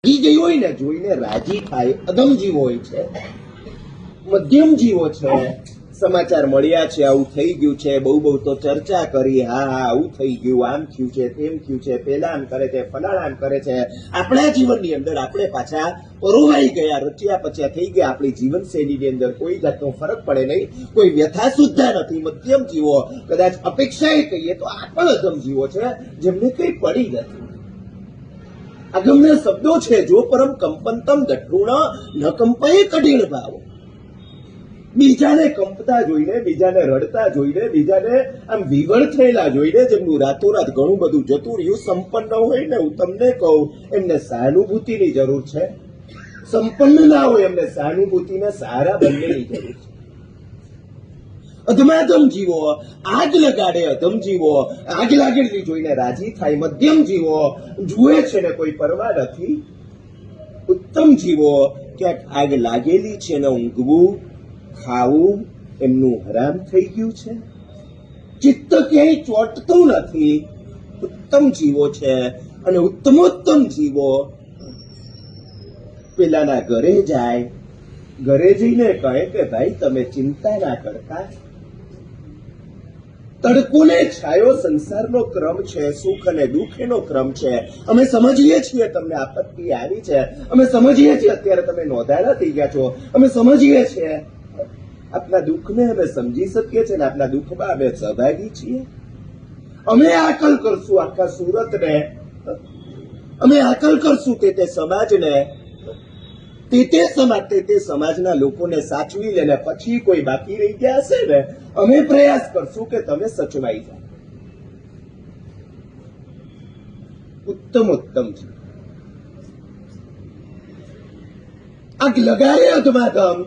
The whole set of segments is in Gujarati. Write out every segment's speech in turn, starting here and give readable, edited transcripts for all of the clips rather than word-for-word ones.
રાજી ગઈ હોય ને જોઈને રાજી થાય અધમ જીવો હોય છે, મધ્યમ જીવો છે. સમાચાર મળ્યા છે, આવું થઈ ગયું છે, બહુ બહુ તો ચર્ચા કરી, હા હા આવું થઈ ગયું, આમ થયું છે, તેમ થયું છે, પેલા આમ કરે છે, ફલાણા આમ કરે છે. આપણા જીવનની અંદર આપણે પાછા રોવાઈ ગયા, રચ્યા પચ્યા થઈ ગયા. આપણી જીવનશૈલીની અંદર કોઈ જાતનો ફરક પડે નહીં, કોઈ વ્યથા સુદ્ધા નથી. મધ્યમ જીવો, કદાચ અપેક્ષાએ કહીએ તો આ પણ અધમ જીવો છે, જેમને કઈ પડી નથી. આગમના શબ્દો છે, જો પરમ કંપનતમ દઠૃણ ન કંપયે કઢીણ ભાવ. બીજાને કંપતા જોઈને, બીજાને રડતા જોઈને, બીજાને આમ વિવળ થયેલા જોઈને, જેમનું રાતોરાત ઘણું બધું જતું રહ્યું, સંપન્ન હોય ને, હું તમને કહું, એમને સહાનુભૂતિની જરૂર છે. સંપન્ન ના હોય એમને સહાનુભૂતિને સહારા બંનેની જરૂર છે. અધમાધમ જીવો આગ લગાડે, અધમ જીવો આગ લાગેલી જોઈને રાજી થાય. મધ્યમ જીવો જુએ છે ને કોઈ પરવા નથી. ઉત્તમ જીવો ક્યાંક આગ લાગેલી છે ને ઊંઘવું ખાવું એમનું હરામ થઈ ગયું છે. ચિત્ત ક્યાંય ચોંટતું નથી. ઉત્તમ જીવો છે. અને ઉત્તમોત્તમ જીવો પેલાના ઘરે જાય, ઘરે જઈને કહે કે ભાઈ તમે ચિંતા ના કરતા, તડકો ને છાયો સંસારનો ક્રમ છે, સુખ અને દુઃખ એનો ક્રમ છે. અમે સમજીએ છીએ તમને આપત્તિ આવી છે, અમે સમજીએ છીએ અત્યારે તમે નોંધાયેલા થઈ ગયા છો, અમે સમજીએ છીએ આપના દુઃખને અમે સમજી શકીએ છીએ, આપના દુઃખમાં અમે સહભાગી છીએ. અમે આકલ કરશું આખા સુરતને, અમે આકલ કરશું તે સમાજને, તે સમાજના લોકોને સાચવી લે. પછી કોઈ બાકી રહી ગયા હશે ને, અમે પ્રયાસ કરશું કે તમે સચવાઈ જાઓ. ઉત્તમ ઉત્તમ છે. આગ લગાડે અધમાધમ,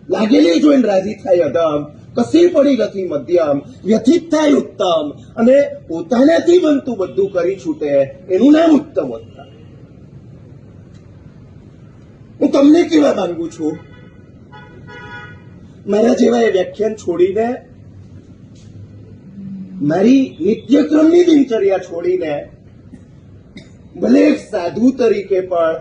લાગેલી જોઈને રાજી થાય અધમ, કસી પડી નથી મધ્યમ, વ્યથિત થાય ઉત્તમ, અને પોતાનાથી બનતું બધું કરી છૂટે એનું નામ ઉત્તમ ઉત્તમ. હું તમને કેવા માંગુ છું, મારા જેવા એ વ્યાખ્યાન છોડીને, મારી નિત્યક્રમની દિનચર્યા છોડીને, ભલે એક સાધુ તરીકે પણ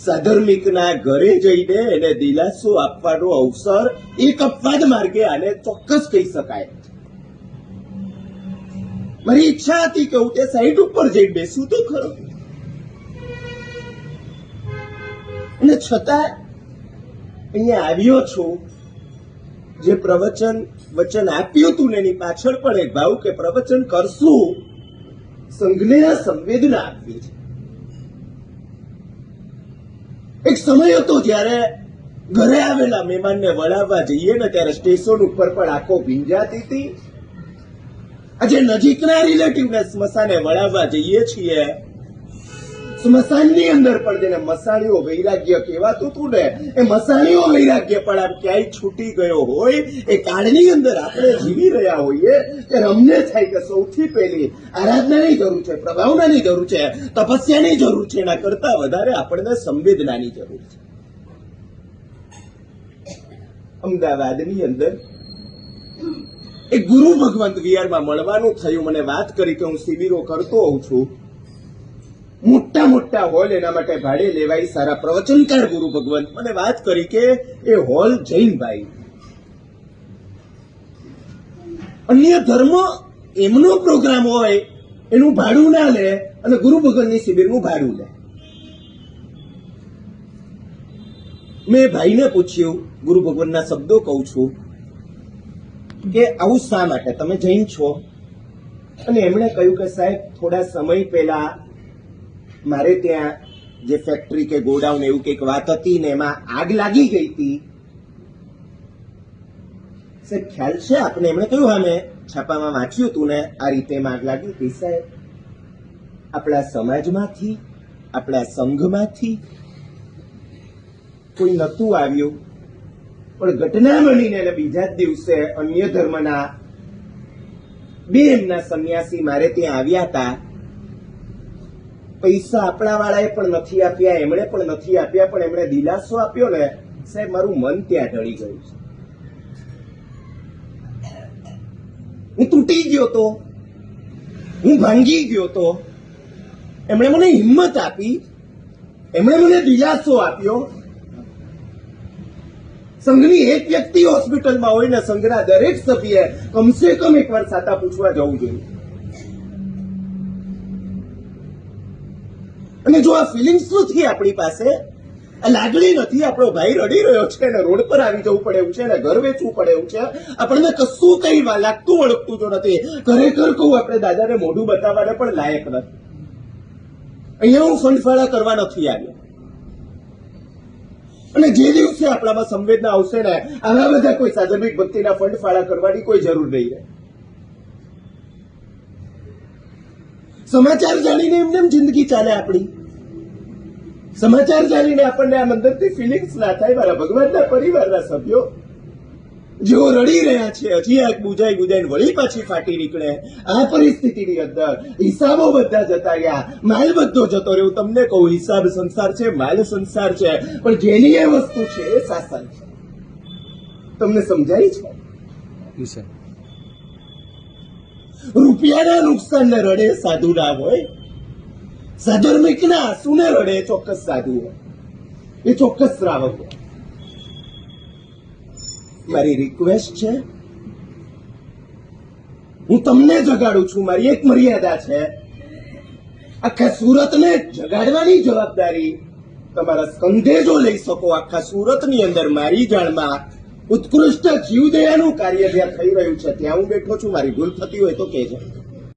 સાધર્મિકના ઘરે જઈને એને દિલાસો આપવાનો અવસર એક અપવાદ માર્ગે આને ચોક્કસ કહી શકાય. મારી ઈચ્છા હતી કે હું તે સાઈડ ઉપર જઈને બેસું તો ખરો, અને છતાં અહીંયા આવ્યો છું. જે વચન આપ્યું હતું ને એની પાછળ પણ એક ભાવ કે પ્રવચન કરશું, સંઘને સંવેદના આપવી છે. એક સમય હતો જ્યારે ઘરે આવેલા મહેમાનને વળાવવા જઈએ ને ત્યારે સ્ટેશન ઉપર પણ આંખો ભીંજાતી હતી. આજે નજીકના રિલેટિવને સ્મશાને વળાવવા જઈએ છીએ, સ્મશાનની અંદર પણ જેને મસાણીઓ વૈરાગ્ય કહેવાતું હતું ને, એ મસાણીઓ વૈરાગ્ય પણ આમ ક્યાંય છૂટી ગયો હોય એ કાળની અંદર આપણે જીવી રહ્યા હોઈએ ત્યારે અમને થાય કે સૌથી પહેલી આરાધનાની જરૂર છે, પ્રભાવનાની જરૂર છે, તપસ્યાની જરૂર છે. એના કરતા વધારે આપણને સંવેદનાની જરૂર છે. અમદાવાદની અંદર એક ગુરુ ભગવંત વિહારમાં મળવાનું થયું. મને વાત કરી કે હું શિબિરો કરતો હોઉં છું, મોટા મોટા હોલ એના માટે ભાડે લેવાય, સારા પ્રવચનકાર ગુરુ ભગવંત. મને વાત કરી કે એ હોલ જૈનભાઈ, અન્ય ધર્મ એમનો પ્રોગ્રામ હોય એનું ભાડું ના લે અને ગુરુ ભગવંતની શિબિરનું ભાડું લે. મેં ભાઈને પૂછ્યું, ગુરુ ભગવંતના શબ્દો કહું છું, કે આવું શા માટે, તમે જૈન છો? અને એમણે કહ્યું કે સાહેબ થોડા સમય પહેલા મારે ત્યાં જે ફેક્ટરી કે ગોડાઉન એવું કંઈક વાત હતી ને એમાં આગ લાગી ગઈ હતી. સાહેબ ખ્યાલ છે આપને? એમણે કહ્યું હા મેં છાપામાં વાંચ્યું હતું ને, આ રીતે આગ લાગી હતી. સાહેબ આપણા સમાજમાંથી, આપણા સંઘમાંથી કોઈ નતું આવ્યું, પણ ઘટના બનીને બીજા જ દિવસે અન્ય ધર્મના બે એમના સંન્યાસી મારે ત્યાં આવ્યા હતા. પૈસા આપણા વાળાએ પણ નથી આપ્યા, એમણે પણ નથી આપ્યા, પણ એમણે દિલાસો આપ્યો ને સાહેબ, મારું મન ત્યાં ઢળી ગયું છે. હું તૂટી ગયો તો, હું ભાંગી ગયો તો, એમણે મને હિંમત આપી એમણે મને દિલાસો આપ્યો. સંઘની એક વ્યક્તિ હોસ્પિટલમાં હોય ને સંઘના દરેક સભ્યએ કમસે કમ એકવાર સાતા પૂછવા જવું જોઈએ. અને જો આ ફિલિંગ્સ નથી આપણી પાસે, આ લાગણી નથી, આપણો ભાઈ રડી રહ્યો છે ને રોડ પર આવી જવું પડે એવું છે ને ઘર વેચવું પડે એવું છે, આપણને કશું કઈ લાગતું ઓળખતું જો નથી. ખરેખર કહું, આપણે દાદાને મોઢું બતાવવાને પણ લાયક નથી. અહીંયા હું ફંડફાળા કરવા નથી આવ્યો. અને જે દિવસે આપણામાં સંવેદના આવશે ને, આવા બધા કોઈ સાધર્મિક ભક્તિના ફંડફાળા કરવાની કોઈ જરૂર નહીં રહે. સમાચાર જાણીને એમને જિંદગી ચાલે આપણી. સમાચાર જાણીને આપણને આમ અંદરથી ફિલિંગ્સ ના થાય. મારા ભગવાનના પરિવારના સભ્યો જેઓ રડી રહ્યા છે, હજી આગ બુજાઈ બુજાઈને વળી પાછી ફાટી નીકળે. આ પરિસ્થિતિની અંદર હિસાબો બધા જતા ગયા, માલ બધો જતો રહ્યો. તમને કહું, હિસાબ સંસાર છે, માલ સંસાર છે, પણ જેની એ વસ્તુ છે એ શાસન છે. તમને સમજાય છે? રૂપિયાના નુકસાનને રડે સાધુ ના હોય, સાધર્મિકના આંસુને રડે ચોક્કસ સાધુ હોય, એ ચોક્કસ શ્રાવક હોય. મારી રિક્વેસ્ટ છે, હું તમને જગાડું છું. મારી એક મર્યાદા છે. આખા સુરતને જગાડવાની જવાબદારી તમારા સ્કંધે જો લઈ શકો, આખા સુરતની અંદર મારી જાણમાં ઉત્કૃષ્ટ જીવદયાનું કાર્ય જ્યાં થઈ રહ્યું છે ત્યાં હું બેઠો છું. મારી ભૂલ થતી હોય તો કહેજો.